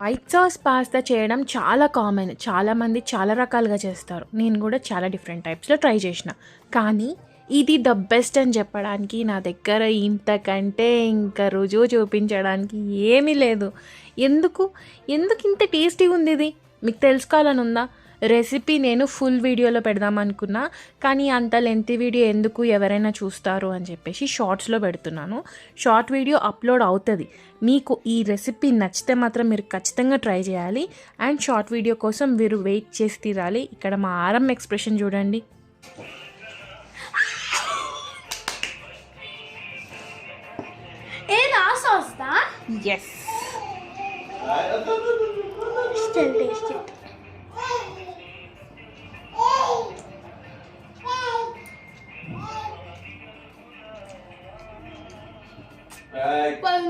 White sauce pasta చేయడం చాలా common. చాలామంది చాలా రకాలుగా చేస్తారు. నేను కూడా చాలా డిఫరెంట్ టైప్స్లో ట్రై చేసిన. కానీ ఇది ద బెస్ట్ అని చెప్పడానికి నా దగ్గర ఇంతకంటే ఇంకా రుజువు చూపించడానికి ఏమీ లేదు. ఎందుకు ఎందుకు ఇంత టేస్టీగా ఉంది ఇది మీకు తెలుసుకోవాలని ఉందా? రెసిపీ నేను ఫుల్ వీడియోలో పెడదాం అనుకున్నా, కానీ అంత లెంతీ వీడియో ఎందుకు, ఎవరైనా చూస్తారు అని చెప్పేసి షార్ట్స్లో పెడుతున్నాను. షార్ట్ వీడియో అప్లోడ్ అవుతుంది. మీకు ఈ రెసిపీ నచ్చితే మాత్రం మీరు ఖచ్చితంగా ట్రై చేయాలి. అండ్ షార్ట్ వీడియో కోసం మీరు వెయిట్ చేసి తీరాలి. ఇక్కడ మా ఆరం ఎక్స్ప్రెషన్ చూడండి. Yes, Still tasty. Pag